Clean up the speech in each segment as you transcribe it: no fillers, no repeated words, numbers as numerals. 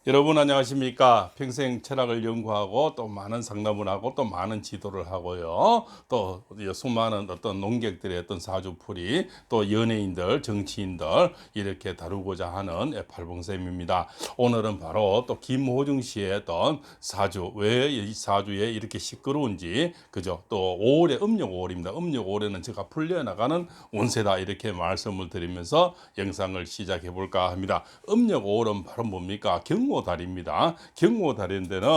여러분 안녕하십니까? 평생 철학을 연구하고 또 많은 상담을 하고 또 많은 지도를 하고요. 또 수많은 어떤 농객들의 어떤 사주풀이 또 연예인들, 정치인들 이렇게 다루고자 하는 팔봉쌤입니다. 오늘은 바로 또 김호중 씨의 어떤 사주, 왜 이 사주에 이렇게 시끄러운지, 그죠? 또 5월에 음력 5월입니다. 음력 5월에는 제가 풀려나가는 운세다 이렇게 말씀을 드리면서 영상을 시작해 볼까 합니다. 음력 5월은 바로 뭡니까? 경호달입니다. 경호달인데는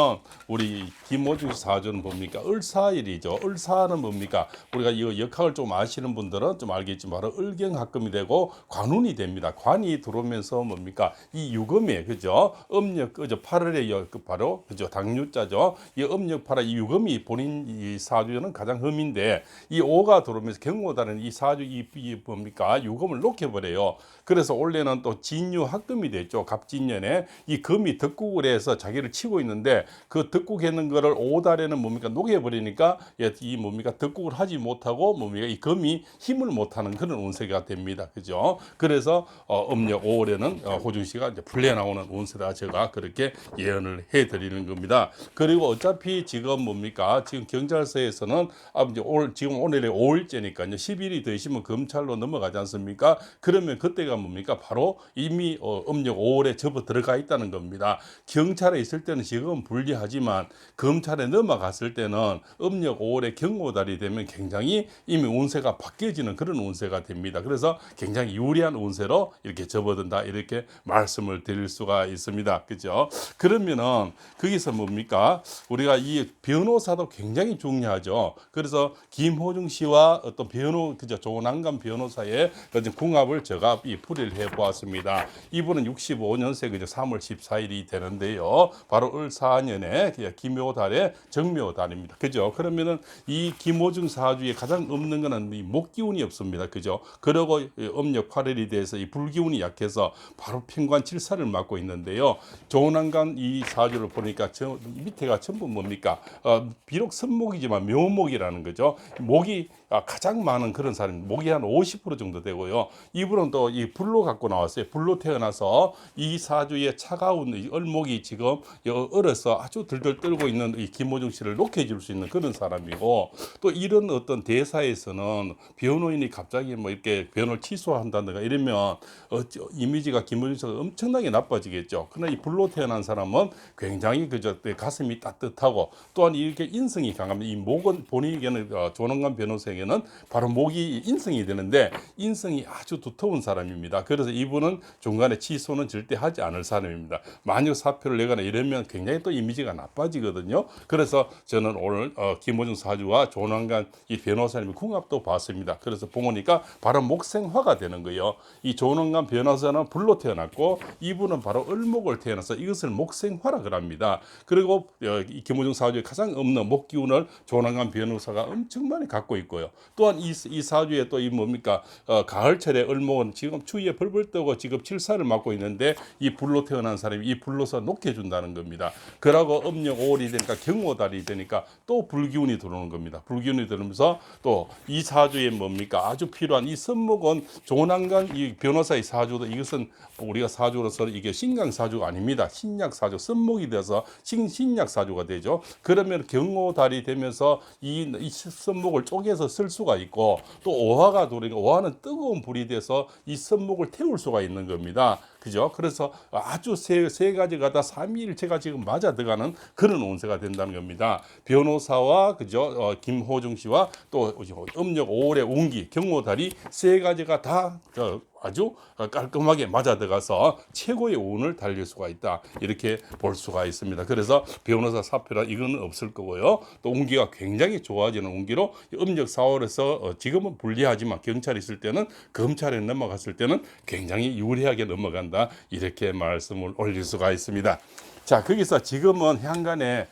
우리 김호중 사주는 뭡니까? 을사일이죠. 을사는 뭡니까? 우리가 이 역학을 좀 아시는 분들은 좀 알겠지만 바로 을경합금이 되고 관운이 됩니다. 관이 들어오면서 뭡니까? 이 유금이 그죠? 음력 그죠? 8월에 바로 그죠? 당유자죠. 이 음력 8월 이 유금이 본인 이 사주에는 가장 흠인데 이 5가 들어오면서 경호달은 이 사주 이 뭡니까? 유금을 녹여버려요. 그래서 원래는 또 진유합금이 됐죠. 갑진년에 이 금이 득국을 해서 자기를 치고 있는데 그 득국했는 거를 5달에는 뭡니까 녹여버리니까 이 뭡니까 득국을 하지 못하고 뭡니까 이 금이 힘을 못하는 그런 운세가 됩니다. 그죠? 그래서 음력 5월에는 호중 씨가 이제 풀려나오는 운세다 제가 그렇게 예언을 해드리는 겁니다. 그리고 어차피 지금 뭡니까 지금 경찰서에서는 이제 지금 오늘이 5일째니까요. 10일이 더 있으면 검찰로 넘어가지 않습니까? 그러면 그때가 뭡니까 바로 이미 음력 5월에 접어 들어가 있다는 겁니다. 경찰에 있을 때는 지금은 불리하지만 검찰에 넘어갔을 때는 음력 5월에 경호달이 되면 굉장히 이미 운세가 바뀌어지는 그런 운세가 됩니다. 그래서 굉장히 유리한 운세로 이렇게 접어든다 이렇게 말씀을 드릴 수가 있습니다. 그죠? 그러면은 거기서 뭡니까 우리가 이 변호사도 굉장히 중요하죠. 그래서 김호중 씨와 어떤 그죠 조남관 변호사의 궁합을 제가 이 풀이를 해보았습니다. 이분은 65년생 그죠 3월 14일이 되는데요. 바로 을사년에 김묘달의 정묘달입니다. 그죠? 그러면은 이 김호중 사주에 가장 없는 거는 이 목기운이 없습니다. 그죠? 그리고 음력 8일이 돼서 이 불기운이 약해서 바로 편관 칠사를 맡고 있는데요. 조남관 이 사주를 보니까 밑에가 전부 뭡니까? 비록 선목이지만 묘목이라는 거죠. 목이 가장 많은 그런 사람, 목이 한 50% 정도 되고요. 이분은 또 이 불로 갖고 나왔어요. 불로 태어나서 이 사주의 차가운 이 을목이 지금 얼어서 아주 들들 떨고 있는 이 김호중 씨를 녹여줄 수 있는 그런 사람이고 또 이런 어떤 대사에서는 변호인이 갑자기 뭐 이렇게 변호를 취소한다든가 이러면 이미지가 김호중 씨가 엄청나게 나빠지겠죠. 그러나 이 불로 태어난 사람은 굉장히 그저 가슴이 따뜻하고 또한 이렇게 인성이 강합니다. 이 목은 본인에게는 조남관 변호사에게는 바로 목이 인성이 되는데 인성이 아주 두터운 사람입니다. 그래서 이분은 중간에 취소는 절대 하지 않을 사람입니다. 만약 사표를 내거나 이러면 굉장히 또 이미지가 나빠지거든요. 그래서 저는 오늘 김호중 사주와 조남관 이 변호사님의 궁합도 봤습니다. 그래서 보니까 바로 목생화가 되는 거예요. 이 조남관 변호사는 불로 태어났고 이분은 바로 을목을 태어나서 이것을 목생화라 그럽니다. 그리고 이 김호중 사주에 가장 없는 목기운을 조남관 변호사가 엄청 많이 갖고 있고요. 또한 이 사주에 또 이 뭡니까 가을철에 을목은 지금 추위에 벌벌 떠고 지금 칠사를 맡고 있는데 이 불로 태어난 사람이 이 불로서 녹여준다는 겁니다. 그러고 음력 5월이 되니까 경호달이 되니까 또 불기운이 들어오는 겁니다. 불기운이 들으면서 또 이 사주에 뭡니까 아주 필요한 이 선목은 조남관 이 변호사의 사주도 이것은 우리가 사주로서 이게 신강 사주가 아닙니다. 신약 사주 선목이 돼서 신약 사주가 되죠. 그러면 경호달이 되면서 이 선목을 쪼개서 쓸 수가 있고 또 오화가 들어오니까 오화는 뜨거운 불이 돼서 이 선목을 태울 수가 있는 겁니다. 그죠? 그래서 아주 세 가지가 다 삼위일체가 지금 맞아 들어가는 그런 운세가 된다는 겁니다. 변호사와 그죠? 김호중 씨와 또 음력 5월의 운기 경호달이 세 가지가 다 아주 깔끔하게 맞아 들어가서 최고의 운을 달릴 수가 있다. 이렇게 볼 수가 있습니다. 그래서 변호사 사표라 이거는 없을 거고요. 또 운기가 굉장히 좋아지는 운기로 음력 4월에서 지금은 불리하지만 경찰이 있을 때는 검찰에 넘어갔을 때는 굉장히 유리하게 넘어간다. 이렇게 말씀을 올릴 수가 있습니다. 자, 거기서 지금은 향간에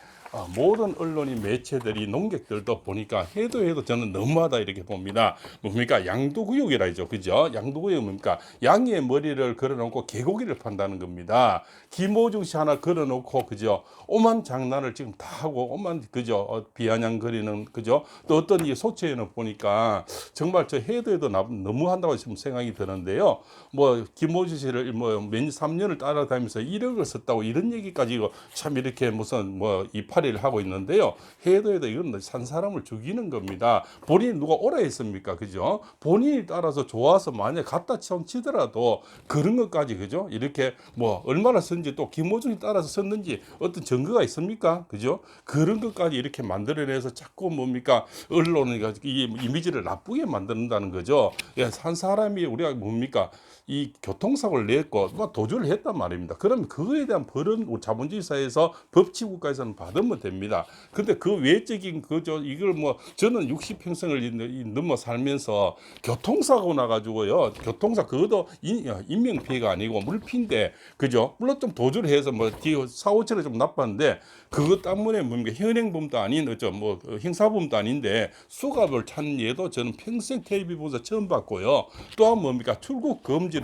모든 언론이 매체들이 농객들도 보니까 해도 저는 너무하다 이렇게 봅니다. 뭡니까? 양도구역이라죠. 그죠? 양도구역 뭡니까? 양의 머리를 걸어놓고 개고기를 판다는 겁니다. 김호중 씨 하나 걸어놓고 그죠? 오만 장난을 지금 다 하고 오만 그죠? 비아냥거리는 그죠? 또 어떤 이 소체에는 보니까 정말 저 해도 너무한다고 지금 생각이 드는데요. 뭐 김호중 씨를 뭐 몇 3년을 따라다니면서 1억을 썼다고 이런 얘기까지 참 이렇게 무슨 뭐 이파리를 하고 있는데요. 해도 이건 산 사람을 죽이는 겁니다. 본인이 누가 오라 했습니까? 그죠? 본인이 따라서 좋아서 만약 갖다 치더라도 그런 것까지 그죠? 이렇게 뭐 얼마나 썼는지 또 김호중이 따라서 썼는지 어떤 증거가 있습니까? 그죠? 그런 것까지 이렇게 만들어내서 자꾸 뭡니까? 언론이 이 이미지를 나쁘게 만든다는 거죠. 예, 한 사람이 우리가 뭡니까? 이 교통사고를 냈고 뭐 도주를 했단 말입니다. 그러면 그거에 대한 벌은 자본주의 사회에서 법치국가에서는 받으면 됩니다. 근데 그 외적인 그저 이걸 뭐 저는 60평생을 넘어 살면서 교통사고 나가지고요. 교통사 그것도 인명피해가 아니고 물피인데 그죠? 물론 좀 도주를 해서 뭐 사고처럼 좀 나빴는데 그것 때문에 뭡니까 현행범도 아닌 어쩌 뭐 형사범도 아닌데 수갑을 찬 예도 저는 평생 TV 보면서 처음 봤고요. 또한 뭡니까 출국 금지를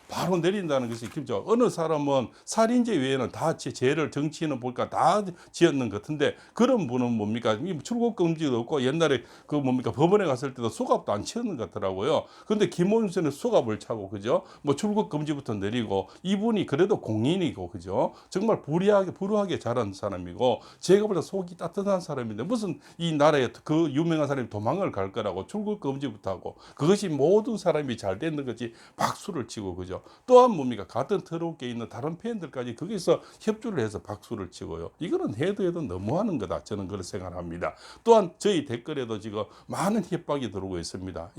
바로 내린다는 것이 그죠. 어느 사람은 살인죄 외에는 다 죄를 정치인은 보니까 다 지었는 것 같은데 그런 분은 뭡니까 출국 금지도 없고 옛날에 그 뭡니까 법원에 갔을 때도 수갑도 안 채우는 것 같더라고요. 근데 김원수는 수갑을 차고 그죠. 뭐 출국 금지부터 내리고 이분이 그래도 공인이고 그죠. 정말 불우하게 자란 사람이고 제가 보다 속이 따뜻한 사람인데 무슨 이 나라에 그 유명한 사람이 도망을 갈 거라고 출국 금지부터 하고 그것이 모든 사람이 잘 되는 거지 박수를 치고 그죠. 또한 뭡니까 같은 트럭에 있는 다른 팬들까지 거기서 협조를 해서 박수를 치고요. 이거는 해도 너무하는 거다 저는 그렇게 생각합니다. 또한 저희 댓글에도 지금 많은 협박이 들어오고 있습니다.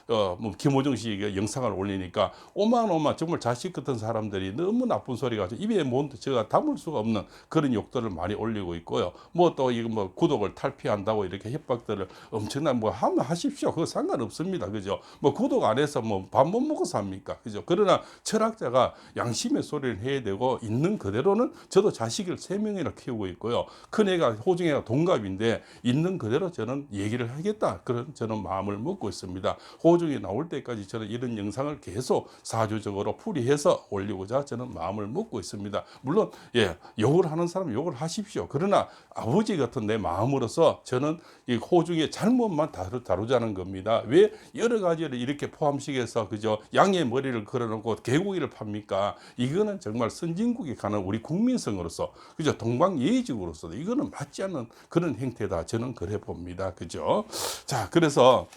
뭐 김호중 씨가 영상을 올리니까 오만 정말 자식 같은 사람들이 너무 나쁜 소리가 입에 못 제가 담을 수가 없는 그런 욕들을 많이 올리고 있고요. 뭐 또 이거 뭐 구독을 탈피한다고 이렇게 협박들을 엄청난 뭐 하면 하십시오. 그거 상관없습니다. 그죠? 뭐 구독 안 해서 뭐 밥 못 먹고 삽니까? 그죠? 그러나 철학자가 양심의 소리를 해야 되고 있는 그대로는 저도 자식을 3명이나 키우고 있고요. 큰애가 호중이가 동갑인데 있는 그대로 저는 얘기를 하겠다. 그런 저는 마음을 먹고 있습니다. 호중이 나올 때까지 저는 이런 영상을 계속 사주적으로 풀이해서 올리고자 저는 마음을 먹고 있습니다. 물론 예, 욕을 하는 사람 욕을 하십시오. 그러나 아버지 같은 내 마음으로서 저는 이 호중의 잘못만 다루자는 겁니다. 왜 여러 가지를 이렇게 포함시켜서 그죠? 양의 머리를 걸어놓고 개고기를 팝니까? 이거는 정말 선진국에 가는 우리 국민성으로서 그죠? 동방예의적으로서 이거는 맞지 않는 그런 행태다. 저는 그래 봅니다. 그죠? 자, 그래서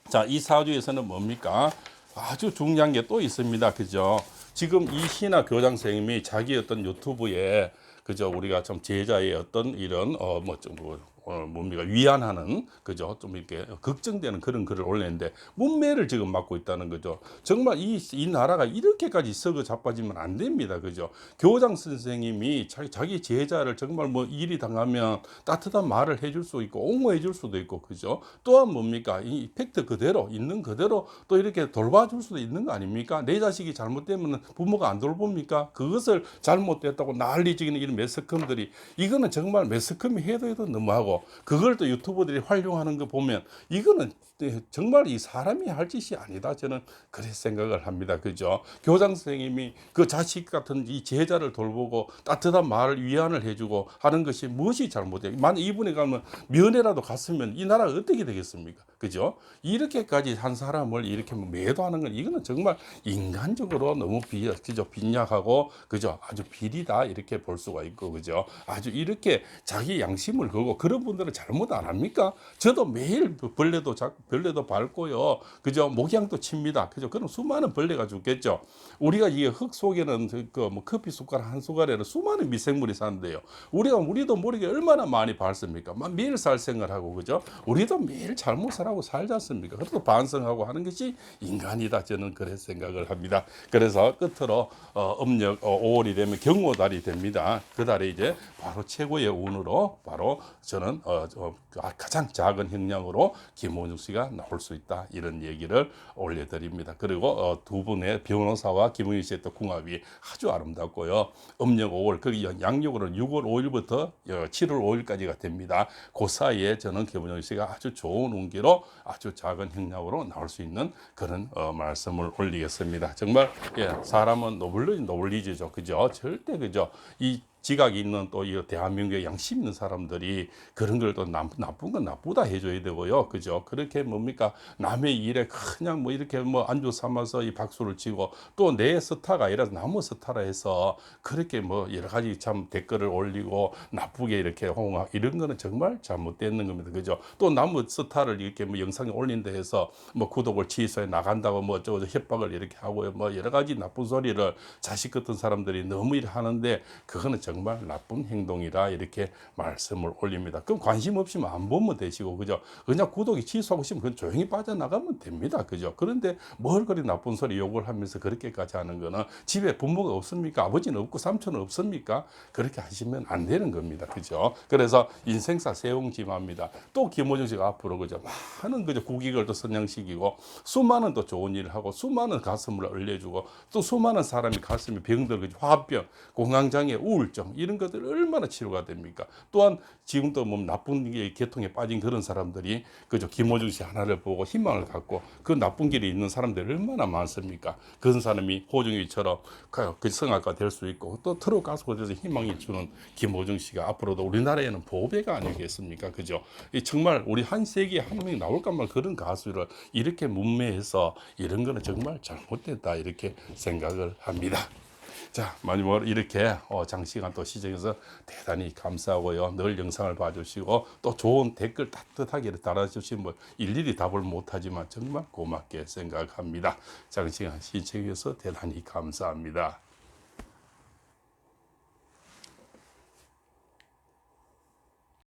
자, 이 사주에서는 뭡니까? 아주 중요한 게 또 있습니다. 그죠? 지금 이 신하 교장 선생님이 자기 어떤 유튜브에 그죠? 우리가 좀 제자의 어떤 이런 뭡니까 위안하는 그죠 좀 이렇게 걱정되는 그런 글을 올렸는데 문매를 지금 맡고 있다는 거죠. 정말 이 나라가 이렇게까지 썩어 자빠지면 안 됩니다. 그죠. 교장 선생님이 자기 제자를 정말 뭐 일이 당하면 따뜻한 말을 해줄 수 있고 옹호해 줄 수도 있고 그죠. 또한 뭡니까 이 팩트 그대로 있는 그대로 또 이렇게 돌봐줄 수도 있는 거 아닙니까? 내 자식이 잘못되면 부모가 안 돌봅니까? 그것을 잘못됐다고 난리지기는 이런 매스컴들이 이거는 정말 매스컴이 해도 너무하고 그걸 또 유튜버들이 활용하는 거 보면 이거는 정말 이 사람이 할 짓이 아니다. 저는 그래 생각을 합니다. 그죠? 교장 선생님이 그 자식 같은 이 제자를 돌보고 따뜻한 말을 위안을 해주고 하는 것이 무엇이 잘못돼요? 만약 이분이 가면 면회라도 갔으면 이 나라가 어떻게 되겠습니까? 그죠? 이렇게까지 한 사람을 이렇게 매도하는 건 이거는 정말 인간적으로 너무 빈약하고 그죠? 아주 비리다 이렇게 볼 수가 있고 그죠? 아주 이렇게 자기 양심을 걸고 그런 분들은 잘못 안 합니까? 저도 매일 벌레도 밟고요. 그죠? 목양도 칩니다. 그죠? 그럼 수많은 벌레가 죽겠죠. 우리가 이 흙 속에는 뭐 커피 숟가락 한 숟가락에 수많은 미생물이 사는데요. 우리도 모르게 얼마나 많이 밟습니까? 매일 살 생활하고 그죠? 우리도 매일 잘못 살하고 살지 않습니까? 그래도 반성하고 하는 것이 인간이다. 저는 그래 생각을 합니다. 그래서 끝으로 음력 5월이 되면 경호달이 됩니다. 그 달에 이제 바로 최고의 운으로 바로 저는 저는 가장 작은 형량으로 김호중 씨가 나올 수 있다 이런 얘기를 올려드립니다. 그리고 두 분의 변호사와 김웅희 씨의 또 궁합이 아주 아름답고요. 음력 5월 그 양력으로는 6월 5일부터 7월 5일까지가 됩니다. 그 사이에 저는 김호중 씨가 아주 좋은 운기로 아주 작은 형량으로 나올 수 있는 그런 말씀을 올리겠습니다. 정말 사람은 노블리즈죠, 그죠? 절대 그죠? 이 지각이 있는 또 이 대한민국의 양심 있는 사람들이 그런 걸 또 나쁜 건 나쁘다 해줘야 되고요, 그죠? 그렇게 뭡니까 남의 일에 그냥 뭐 이렇게 뭐 안주 삼아서 이 박수를 치고 또 내 스타가 아니라 남의 스타라 해서 그렇게 뭐 여러 가지 참 댓글을 올리고 나쁘게 이렇게 홍하 이런 거는 정말 잘못되는 겁니다, 그죠? 또 남의 스타를 이렇게 뭐 영상에 올린다 해서 뭐 구독을 취소해 나간다고 뭐 저 협박을 이렇게 하고요, 뭐 여러 가지 나쁜 소리를 자식 같은 사람들이 너무 이렇게 하는데 그거는 정말 나쁜 행동이라 이렇게 말씀을 올립니다. 그럼 관심 없이면 안 보면 되시고, 그죠? 그냥 구독이 취소하고 싶으면 그냥 조용히 빠져나가면 됩니다, 그죠? 그런데 뭘 그리 나쁜 소리 욕을 하면서 그렇게까지 하는 거는 집에 부모가 없습니까? 아버지는 없고 삼촌은 없습니까? 그렇게 하시면 안 되는 겁니다, 그죠? 그래서 인생사 세웅지마입니다. 또 김호중 씨가 앞으로 그죠? 많은 그죠? 국익을 또 선양시키고 수많은 또 좋은 일을 하고 수많은 가슴을 얼려주고 또 수많은 사람이 가슴에 병들 그죠? 화병, 공황장애, 우울증 이런 것들 얼마나 치료가 됩니까? 또한 지금도 뭐 나쁜 계통에 빠진 그런 사람들이 그저 김호중 씨 하나를 보고 희망을 갖고 그 나쁜 길에 있는 사람들이 얼마나 많습니까? 그런 사람이 호중이처럼 그 성악가 될 수 있고 또 트롯 가수가 돼서 희망이 주는 김호중 씨가 앞으로도 우리나라에는 보배가 아니겠습니까? 그죠? 정말 우리 한 세기에 한 명이 나올까 말 그런 가수를 이렇게 문매해서 이런 거는 정말 잘못됐다 이렇게 생각을 합니다. 자, 마지막으로 이렇게 장시간 또 시청해서 대단히 감사하고요. 늘 영상을 봐주시고 또 좋은 댓글 따뜻하게 달아주시면 뭐 일일이 답을 못하지만 정말 고맙게 생각합니다. 장시간 시청해서 대단히 감사합니다.